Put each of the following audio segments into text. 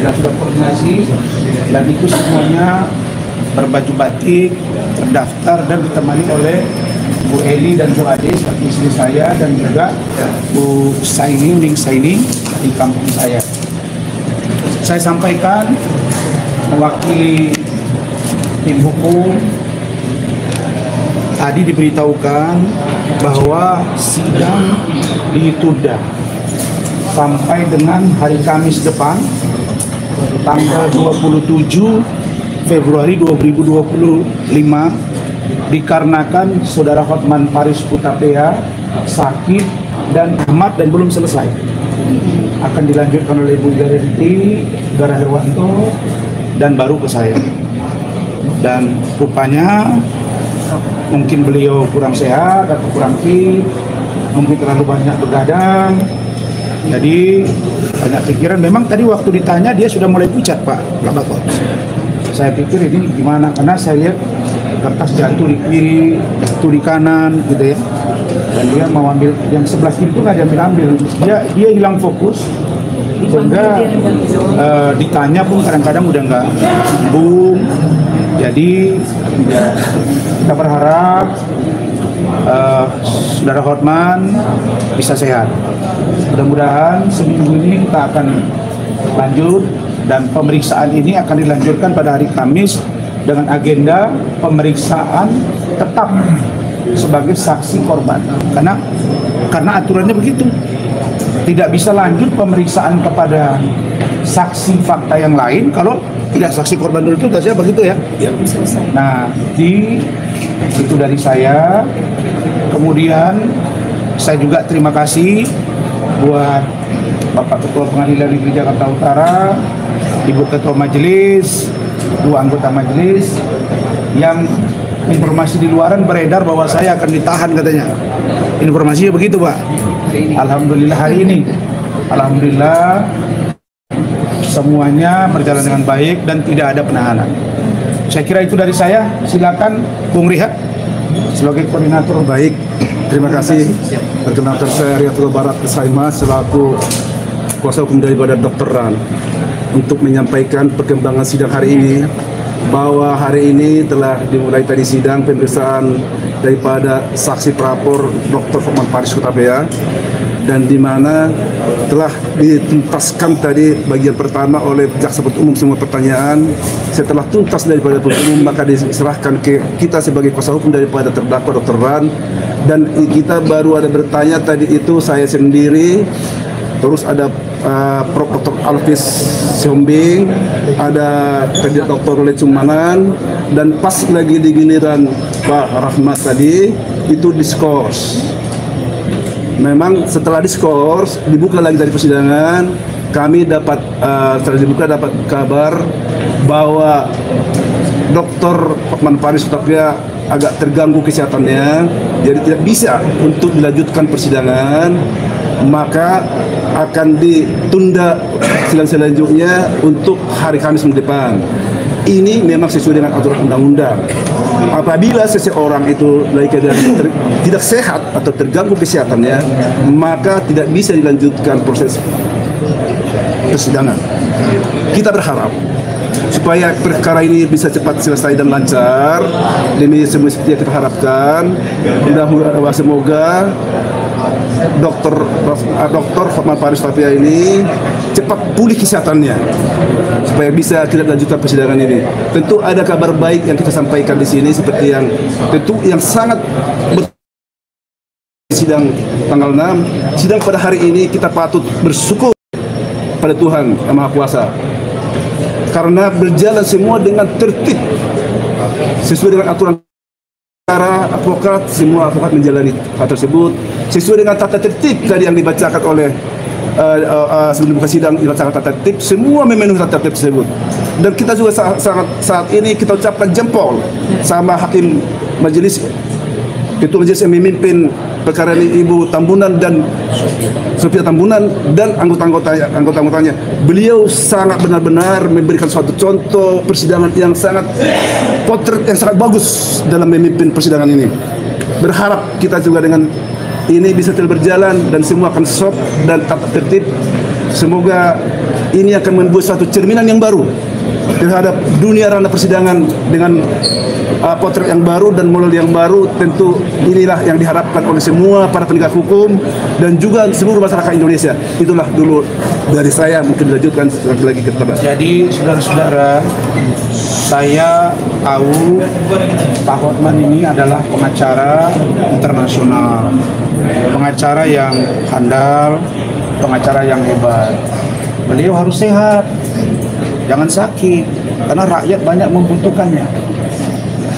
kita sudah koordinasi, dan itu semuanya berbaju batik, terdaftar dan ditemani oleh Bu Eli dan Bu Ade, istri saya, dan juga Bu Saini, Ning Saini di kampung saya. Saya sampaikan mewakili tim hukum, tadi diberitahukan bahwa sidang ditunda sampai dengan hari Kamis depan, tanggal 27 Februari 2025, dikarenakan Saudara Hotman Paris Hutapea sakit dan amat dan belum selesai. Akan dilanjutkan oleh Ibu Garenti, Gara Herwanto, dan baru ke saya. Dan rupanya mungkin beliau kurang sehat atau kurang fit, mungkin terlalu banyak begadang. Jadi banyak pikiran. Memang tadi waktu ditanya dia sudah mulai pucat, Pak Labakot. Saya pikir ini gimana, karena saya lihat kertas jatuh di kiri, jatuh di kanan, gitu ya. Dan dia mau ambil yang sebelah kiri itu nggak diambil. Dia hilang fokus, sehingga ditanya pun kadang-kadang udah nggak nyambung. Jadi kita berharap Saudara Hotman bisa sehat. Mudah-mudahan seminggu ini kita akan lanjut, dan pemeriksaan ini akan dilanjutkan pada hari Kamis dengan agenda pemeriksaan tetap sebagai saksi korban. Karena aturannya begitu. Tidak bisa lanjut pemeriksaan kepada saksi fakta yang lain kalau tidak saksi korban dulu, itu saja begitu ya. Nah, itu dari saya. Kemudian saya juga terima kasih buat Bapak Ketua Pengadilan Negeri Jakarta Utara, Ibu Ketua Majelis, dua anggota majelis, yang informasi di luaran beredar bahwa saya akan ditahan katanya. Informasinya begitu, Pak. Alhamdulillah hari ini, alhamdulillah semuanya berjalan dengan baik dan tidak ada penahanan. Saya kira itu dari saya. Silakan Bung Rihat sebagai koordinator. Baik, terima kasih. Perkenalkan saya Riyatul Barat Kesaima selaku kuasa hukum daripada Dr. Ran untuk menyampaikan perkembangan sidang hari ini, bahwa hari ini telah dimulai tadi sidang pemeriksaan daripada saksi pelapor Dr. Hotman Paris Hutapea, dan di mana telah dituntaskan tadi bagian pertama oleh jaksa penuntut umum semua pertanyaan. Setelah tuntas daripada penuntut umum, maka diserahkan ke kita sebagai kuasa hukum daripada terdakwa Dr. Ran, dan kita baru ada bertanya tadi itu saya sendiri, terus ada Prof. Dr. Alvis Siombing, ada tadi Dr. Lecumanan, dan pas lagi di giliran Pak Rahmat tadi itu diskors. Memang setelah diskors dibuka lagi dari persidangan, kami dapat setelah dibuka dapat kabar bahwa Dr. Hotman Paris Hutapea agak terganggu kesehatannya, jadi tidak bisa untuk dilanjutkan persidangan, maka akan ditunda sidang selanjutnya untuk hari Kamis depan. Ini memang sesuai dengan aturan undang-undang. Apabila seseorang itu lagi keadaan tidak sehat atau terganggu kesehatannya, maka tidak bisa dilanjutkan proses persidangan. Kita berharap supaya perkara ini bisa cepat selesai dan lancar, demi semua seperti yang kita harapkan. Mudah-mudahan semoga Dr. Hotman Paris Hutapea ini cepat pulih kesehatannya supaya bisa kita lanjutkan persidangan ini. Tentu ada kabar baik yang kita sampaikan di sini, seperti yang tentu yang sangat sidang tanggal 6, sidang pada hari ini kita patut bersyukur pada Tuhan Yang Maha Kuasa karena berjalan semua dengan tertib sesuai dengan aturan. Para advokat, semua advokat menjalani hal tersebut sesuai dengan tata tertib tadi yang dibacakan oleh sebelum buka sidang, dibacakan tata tertib, semua memenuhi tata tertib tersebut. Dan kita juga saat ini kita ucapkan jempol sama hakim majelis, ketua majelis yang memimpin perkara ini, Ibu Tambunan dan Sofia Tambunan, dan anggota-anggotanya. Beliau sangat benar-benar memberikan suatu contoh persidangan yang sangat potret yang sangat bagus dalam memimpin persidangan ini. Berharap kita juga dengan ini bisa terus berjalan dan semua akan soft dan tata tertib Semoga ini akan membuat suatu cerminan yang baru terhadap dunia ranah persidangan dengan potret yang baru dan model yang baru. Tentu inilah yang diharapkan oleh semua para penegak hukum dan juga seluruh masyarakat Indonesia. Itulah dulu dari saya, mungkin dilanjutkan lagi ke tempat. Jadi saudara-saudara, saya tahu Pak Hotman ini adalah pengacara internasional, pengacara yang handal, pengacara yang hebat. Beliau harus sehat, jangan sakit, karena rakyat banyak membutuhkannya.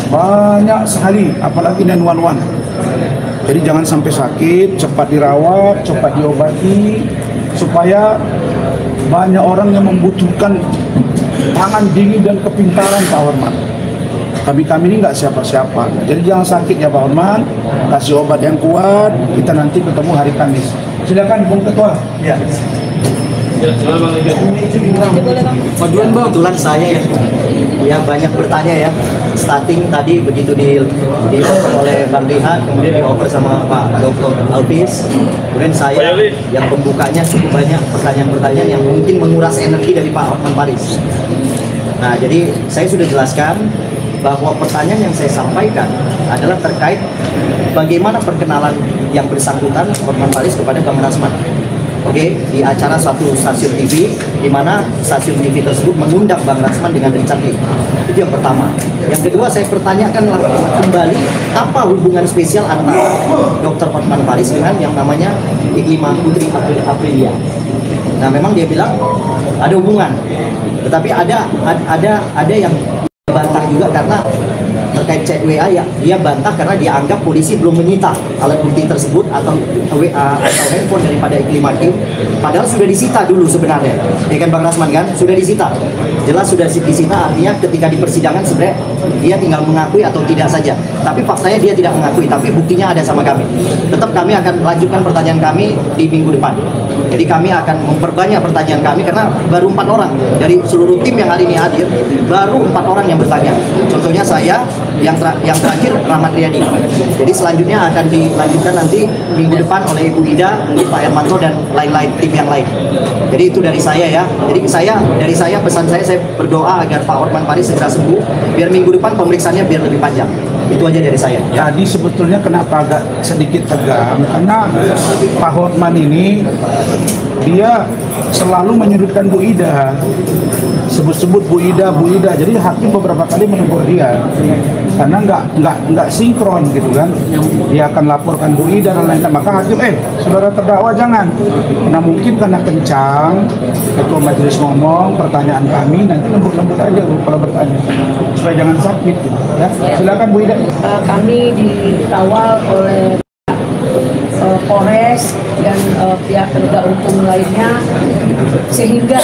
Banyak sekali, apalagi 911. Jadi jangan sampai sakit, cepat dirawat, cepat diobati, supaya banyak orang yang membutuhkan tangan dingin dan kepintaran Pak Hormat. Kami ini nggak siapa-siapa. Jadi jangan sakit ya Pak Hormat, kasih obat yang kuat, kita nanti ketemu hari Kamis. Silakan Bung Ketua. Ya. Kebetulan saya ya banyak bertanya ya. Starting tadi begitu di oleh Bang Lihat, kemudian dioper sama Pak Dr. Alvis, kemudian saya yang pembukanya cukup banyak pertanyaan-pertanyaan yang mungkin menguras energi dari Pak Hotman Paris. Nah, jadi saya sudah jelaskan bahwa pertanyaan yang saya sampaikan adalah terkait bagaimana perkenalan yang bersangkutan Hotman Paris kepada Bang Rasman. Oke, di acara suatu stasiun TV, di mana stasiun TV tersebut mengundang Bang Rasman dengan Richard Lee. Itu yang pertama. Yang kedua, saya pertanyakan kembali apa hubungan spesial antara Dr. Hotman Paris dengan yang namanya Iklima Putri Aprilia. Nah, memang dia bilang ada hubungan, tetapi ada yang bantah juga karena terkait chat WA ya, dia bantah karena dia anggap polisi belum menyita alat bukti tersebut atau WA atau handphone daripada Iklima Kim, padahal sudah disita dulu sebenarnya, ya kan Bang Rasman kan, sudah disita, jelas sudah disita, artinya ketika di persidangan sebenarnya dia tinggal mengakui atau tidak saja, tapi faktanya dia tidak mengakui, tapi buktinya ada sama kami. Tetap kami akan lanjutkan pertanyaan kami di minggu depan, jadi kami akan memperbanyak pertanyaan kami karena baru 4 orang dari seluruh tim yang hari ini hadir, baru 4 orang yang bertanya. Contohnya saya, yang terakhir Rahmat Riyadi. Jadi selanjutnya akan dilanjutkan nanti minggu depan oleh Ibu Ida, mungkin Pak Hermanto dan lain-lain tim yang lain. Jadi itu dari saya ya. Jadi dari saya pesan saya berdoa agar Pak Hotman Paris segera sembuh, biar minggu depan pemeriksaannya biar lebih panjang. Itu aja dari saya. Jadi sebetulnya kenapa agak sedikit tegang, karena Pak Hotman ini dia selalu menyudutkan Bu Ida, sebut-sebut Bu Ida. Jadi hakim beberapa kali menegur dia karena nggak sinkron gitu kan. Dia akan laporkan Bu Ida dan lain-lain. Maka hakim, saudara terdakwa jangan. Nah mungkin karena kencang ketua majelis ngomong pertanyaan kami, nanti lembut-lembut aja kalau bertanya supaya jangan sakit gitu, ya. Silakan Bu Ida. Kami dikawal oleh Polres dan pihak penegak hukum lainnya sehingga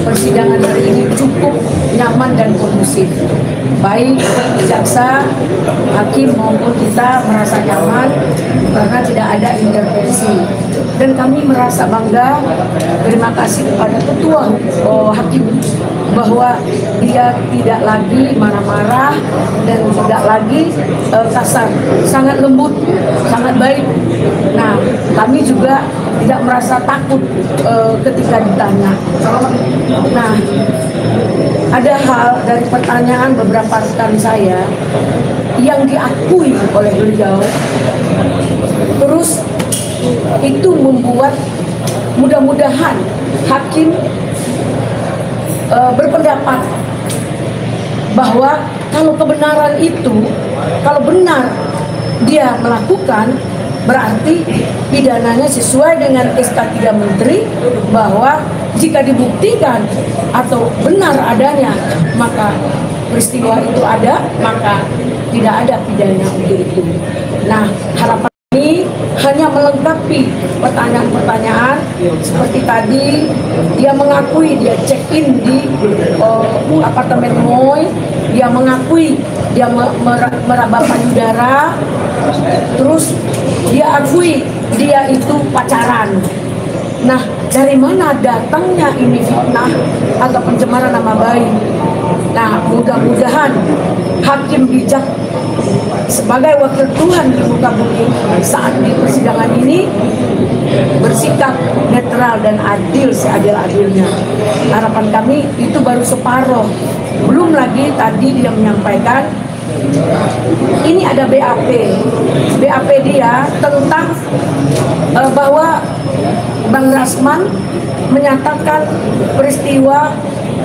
persidangan hari ini cukup nyaman dan kondusif. Baik jaksa, hakim maupun kita merasa nyaman karena tidak ada intervensi. Dan kami merasa bangga, terima kasih kepada ketua hakim bahwa dia tidak lagi marah-marah dan tidak lagi kasar, sangat lembut, sangat baik. Nah, kami juga tidak merasa takut ketika ditanya. Nah, ada hal dari pertanyaan beberapa rekan saya yang diakui oleh beliau, terus itu membuat mudah-mudahan hakim berpendapat bahwa kalau kebenaran itu, kalau benar dia melakukan, berarti pidananya sesuai dengan SK 3 Menteri, bahwa jika dibuktikan atau benar adanya maka peristiwa itu ada, maka tidak ada pidana untuk itu. Nah, harapan ini hanya melengkapi pertanyaan-pertanyaan seperti tadi. Dia mengakui dia check-in di apartemen Moy, dia mengakui dia meraba payudara, terus dia akui dia itu pacaran. Nah, dari mana datangnya ini fitnah atau pencemaran nama baik? Nah, mudah-mudahan hakim bijak sebagai wakil Tuhan di muka bumi saat di persidangan ini bersikap netral dan adil seadil-adilnya. Harapan kami itu baru separuh. Belum lagi tadi dia menyampaikan ini ada BAP. BAP dia tentang bahwa Bang Rasman menyatakan peristiwa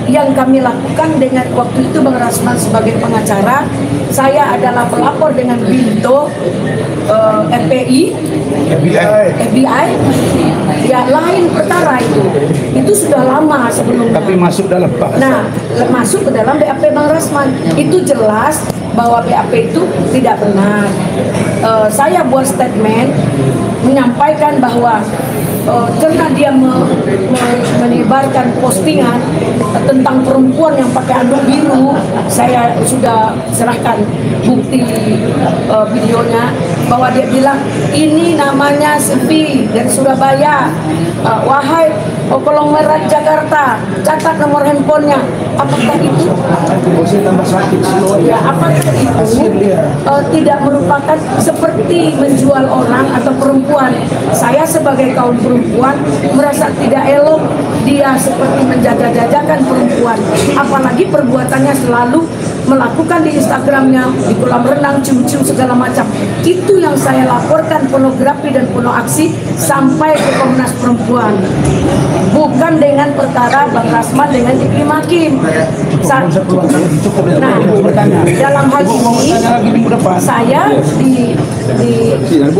yang kami lakukan dengan waktu itu Bang Rasman sebagai pengacara, saya adalah pelapor dengan Binto FBI, ya lain perkara itu sudah lama sebelumnya. Tapi masuk dalam bahasa. Nah, masuk ke dalam BAP Bang Rasman itu jelas bahwa BAP itu tidak benar. Saya buat statement menyampaikan bahwa karena dia menyebarkan postingan tentang perempuan yang pakai anduk biru, saya sudah serahkan bukti videonya bahwa dia bilang ini namanya Sepi dari Surabaya, wahai Kolong Merah Jakarta, catat nomor handphonenya. Apakah itu? Ya, apakah itu tidak merupakan seperti menjual orang atau perempuan? Saya sebagai kaum perempuan merasa tidak elok dia seperti menjaga-jajakan perempuan, apalagi perbuatannya selalu melakukan di Instagramnya, di kolam renang, cium-cium segala macam. Itu yang saya laporkan, pornografi dan porno aksi sampai ke Komnas Perempuan, bukan dengan perkara Bang Rasman dengan Diklim Hakim. Nah, dalam hal ini saya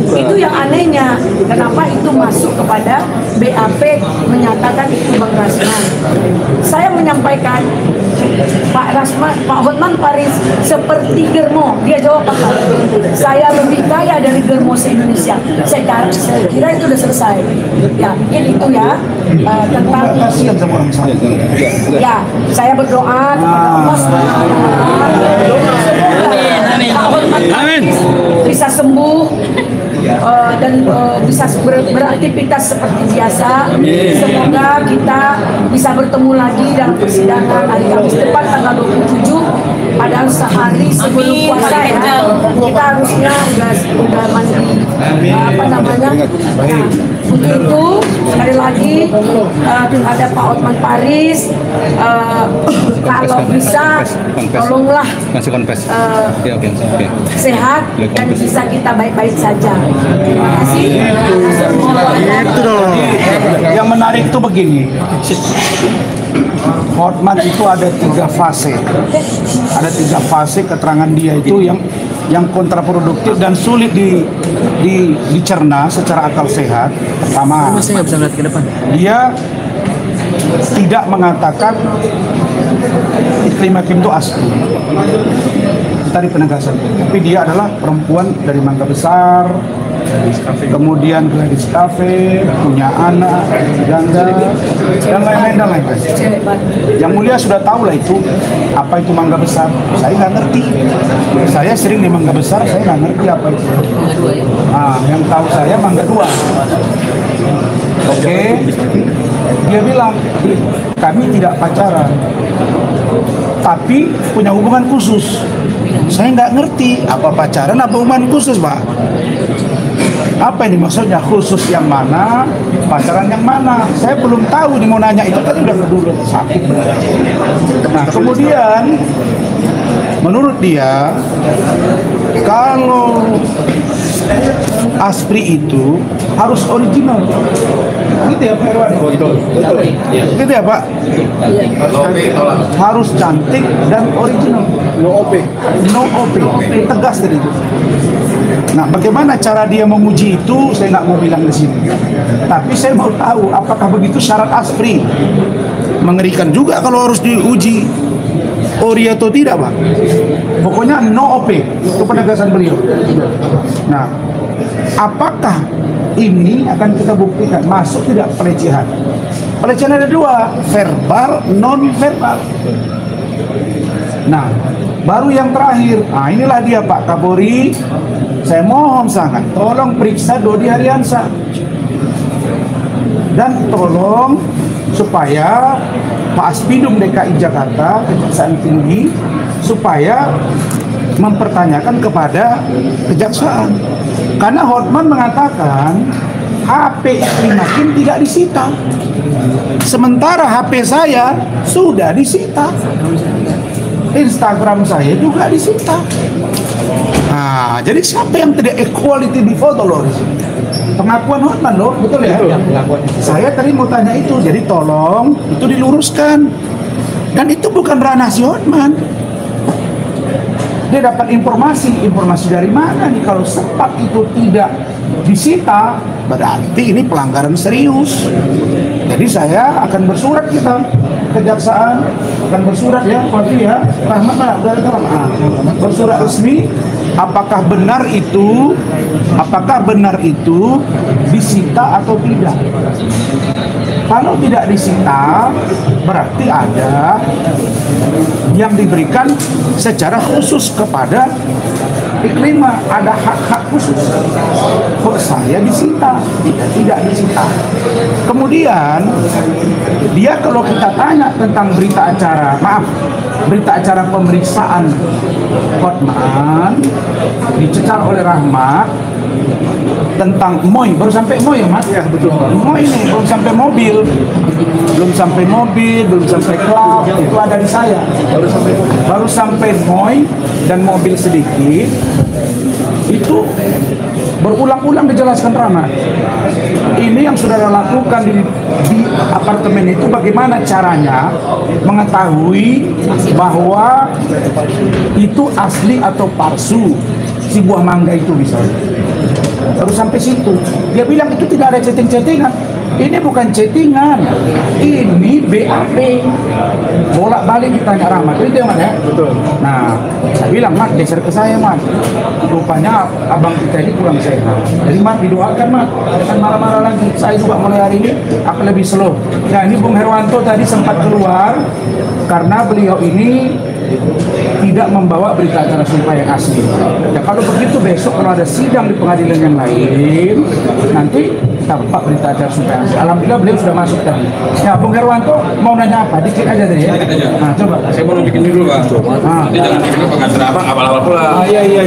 itu yang anehnya, kenapa itu masuk kepada BAP menyatakan itu Bang Rasman. Saya menyampaikan Pak Hotman Paris seperti Germo, dia jawab apa? Saya lebih kaya dari Germo se-Indonesia. Saya kira itu sudah selesai. Ya, mungkin itu ya tentang ya, saya berdoa kepada Allah Pak Hotman Paris bisa sembuh dan bisa beraktivitas seperti biasa. Semoga kita bisa bertemu lagi dalam persidangan hari Kamis depan tanggal 27. Padahal sehari sebelum puasa ya, kita harusnya udah mandi untuk itu sekali lagi ada Pak Hotman Paris, kalau bisa tolonglah sehat dan bisa kita baik-baik saja. Terima kasih. Itu dong. Yang menarik itu begini, Hotman itu ada 3 fase. Ada 3 fase keterangan dia itu yang kontraproduktif dan sulit dicerna secara akal sehat. Pertama, dia tidak mengatakan Diklim Hakim itu asli. Tadi penegasan, tapi dia adalah perempuan dari Mangga Besar, kemudian Gladys Cafe, punya anak, janda, dan lain-lain. Yang mulia sudah tahu lah itu, apa itu Mangga Besar. Saya nggak ngerti. Saya sering di Mangga Besar, saya nggak ngerti apa itu. Nah, yang tahu saya Mangga 2. Oke, dia bilang kami tidak pacaran, tapi punya hubungan khusus. Saya nggak ngerti apa pacaran, apa hubungan khusus, Pak. Apa ini maksudnya, khusus yang mana, pacaran yang mana? Saya belum tahu nih, mau nanya itu tadi udah dulu sakit. Nah, kemudian menurut dia kalau Aspri itu harus original. Gitu ya Pak Irwan? Betul. Gitu ya Pak? Harus cantik dan original. No OP. Tegas dari itu. Nah, bagaimana cara dia menguji itu, saya nggak mau bilang di sini. Tapi saya mau tahu apakah begitu syarat Aspri. Mengerikan juga kalau harus diuji ori atau tidak, Pak. Pokoknya no OP, itu penegasan beliau. Nah, apakah ini akan kita buktikan masuk tidak pelecehan? Pelecehan ada 2, verbal, non verbal. Nah, baru yang terakhir. Nah, inilah dia Pak Kapolri. Saya mohon sangat, tolong periksa Dodi Hariansyah. Dan tolong supaya Pak Aspidum DKI Jakarta, Kejaksaan Tinggi, supaya mempertanyakan kepada kejaksaan. Karena Hotman mengatakan HP Istri Makin tidak disita, sementara HP saya sudah disita, Instagram saya juga disita. Nah, jadi siapa yang tidak equality before the law? Pengakuan Hotman loh, betul ya? Saya tadi mau tanya itu, jadi tolong itu diluruskan. Dan itu bukan ranah si Hotman. Dia dapat informasi dari mana nih? Kalau sempat itu tidak disita, berarti ini pelanggaran serius. Jadi saya akan bersurat kita kejaksaan, akan bersurat ya, Fatih ya, Rahmat lah, bersurat resmi. Apakah benar itu disita atau tidak? Kalau tidak disita, berarti ada yang diberikan secara khusus kepada Iklimah, ada hak-hak khusus. Kok saya disita? Tidak disita. Kemudian dia kalau kita tanya tentang berita acara pemeriksaan Hotman dicecar oleh Rahmat tentang Moy, baru sampai Moy ya Mas? Ya betul. Moy ini belum sampai mobil, belum sampai klub, itu ada di saya. Baru sampai Moy dan mobil sedikit, itu berulang-ulang dijelaskan Rahmat. Ini yang saudara lakukan di apartemen itu, bagaimana caranya mengetahui bahwa itu asli atau palsu si buah mangga itu misalnya. Baru sampai situ. Dia bilang itu tidak ada chatting-chattingan. Ini bukan chattingan, ini BAP. Bolak-balik ditanya Rahmat, itu yang mana ya? Betul. Nah, saya bilang, Mat, geser ke saya, Mat. Rupanya abang kita ini kurang sehat. Jadi, Mat, didoakan, Mat. Jangan marah-marah lagi. Saya juga mulai hari ini akan lebih slow. Nah, ini Bung Herwanto tadi sempat keluar karena beliau ini tidak membawa berita acara sumpah yang asli. Ya, kalau begitu besok kalau ada sidang di pengadilan yang lain, nanti tampak berita acara sumpah yang asli. Alhamdulillah beliau sudah masuk tadi. Ya, Bung Herwanto mau nanya apa? Dikit aja deh ya. Nah, coba. Saya mau bikin dulu, Bang. Nanti jangan bikin pengacara Abang awal-awal pula. Iya.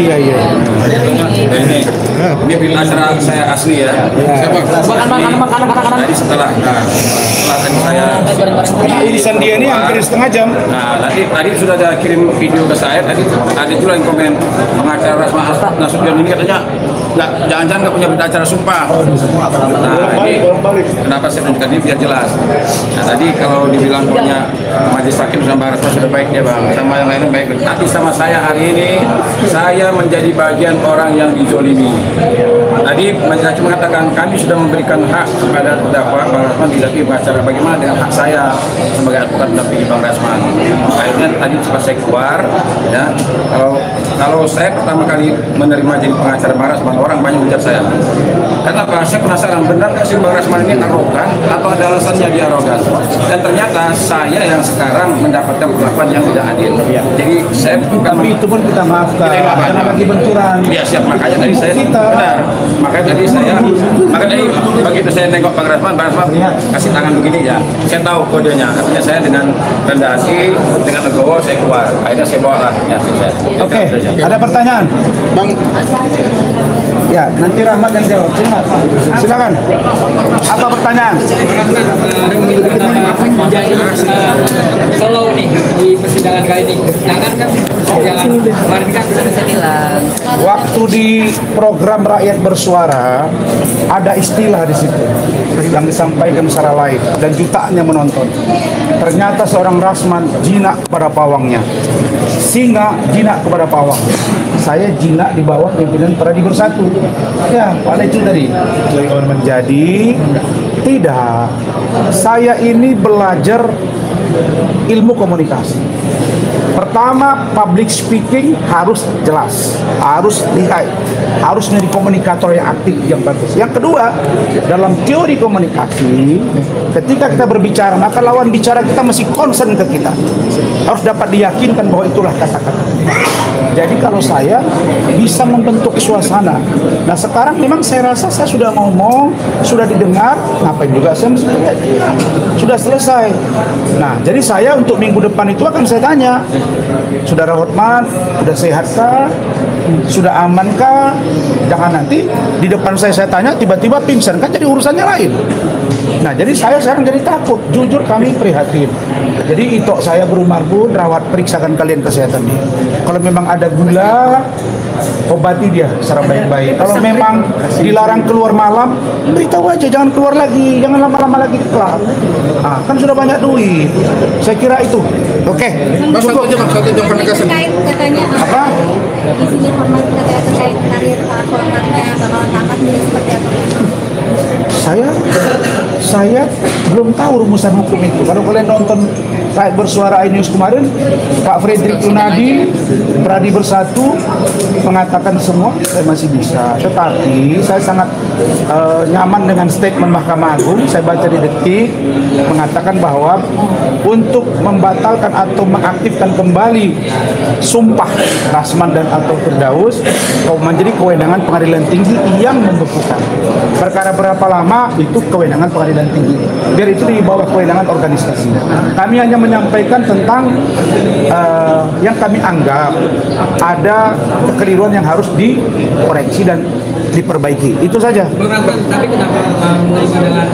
Ini bilang acara saya asli ya. Jadi setelah tadi saya Irisan dia ini hampir setengah jam. Nah, tadi sudah ada kirim video ke saya. Tadi ada juga yang komen pengacara Rasma Nasution ini katanya jangan-jangan nggak punya berita acara sumpah. Nah, ini kenapa saya tunjukkan ini biar jelas. Nah, tadi kalau dibilang punya majelis hakim sama Rasma sudah baik ya Bang, sama yang lain baik. Tapi sama saya hari ini saya menjadi bagian orang yang dizolimi. Tadi majelis hakim mengatakan kami sudah memberikan hak kepada terdakwa Bang Rasman didampingi acara, bagaimana dengan hak saya sebagai advokat mendampingi Bang Rasman. Akhirnya tadi pas saya keluar ya, kalau saya pertama kali menerima jadi pengacara Bang Rasman, orang banyak ujar saya. Kenapa? Saya penasaran benar nggak sih Bang Rasman ini arogan atau ada alasannya dia arogan? Dan ternyata saya yang sekarang mendapatkan perlakuan yang tidak adil. Jadi saya Tapi itu pun kita maafkan. Karena lagi benturan. Ya siap, makanya tadi saya benar. Makanya tadi begitu saya nengok Bang Rasman kasih tangan begini ya. Saya tahu kodenya. Artinya saya dengan rendah hati, dengan legowo saya keluar. Akhirnya saya bawa lah. Ya, Oke, ada pertanyaan? Bang. Ya, nanti Rahmat yang jawab. Silakan. Apa pertanyaan? Kalau nih di persidangan kali ini, jangan kan persidangan kemarin kan saya bilang. Waktu di program Rakyat Bersuara ada istilah di situ yang disampaikan secara live dan jutaan yang menonton. Ternyata seorang Rasman jinak kepada pawangnya, singa jinak kepada pawang. Saya jinak di bawah pimpinan Peradi Bersatu. Ya, Pak Lecu tadi. Jadi tidak. Saya ini belajar ilmu komunikasi. Pertama, public speaking harus jelas, harus lihai, harus menjadi komunikator yang aktif, yang bagus. Yang kedua, dalam teori komunikasi, ketika kita berbicara, maka lawan bicara kita mesti concern ke kita. Harus dapat diyakinkan bahwa itulah kata-kata. Jadi kalau saya bisa membentuk suasana. Nah sekarang memang saya rasa saya sudah ngomong, sudah didengar, ngapain juga saya mesti sudah selesai. Nah jadi saya untuk minggu depan itu akan saya tanya, Saudara Hotman, sudah sehatkah? Sudah amankah? Jangan nanti di depan saya tanya tiba-tiba pingsan, kan jadi urusannya lain. Nah jadi saya sekarang jadi takut, jujur kami prihatin. Jadi itok saya berumah-umah, rawat, periksakan kalian kesehatannya. Kalau memang ada gula, obati dia secara baik-baik. Kalau memang dilarang keluar malam, beritahu aja, jangan keluar lagi, jangan lama-lama lagi ke klub. Nah, kan sudah banyak duit. Saya kira itu. Oke. Satu jam penegasan. Terkait katanya Apa? isinya hormat katanya terkait karir Pak Hotmannya bakalan tamat jadi seperti apa? Saya belum tahu rumusan hukum itu. Kalau kalian nonton Rakyat Bersuara iNews kemarin, Pak Fredrik Yunadi, Pradi Bersatu mengatakan semua saya masih bisa. Tetapi saya sangat nyaman dengan statement Mahkamah Agung. Saya baca di Detik mengatakan bahwa untuk membatalkan atau mengaktifkan kembali sumpah Rasman dan atau Firdaus menjadi kewenangan Pengadilan Tinggi yang membekukan. Perkara berapa lama itu kewenangan Pengadilan Tinggi. Biar itu di bawah kewenangan organisasi. Kami hanya menyampaikan tentang yang kami anggap ada kekeliruan yang harus dikoreksi dan diperbaiki. Itu saja. Tapi kenapa menerima dengan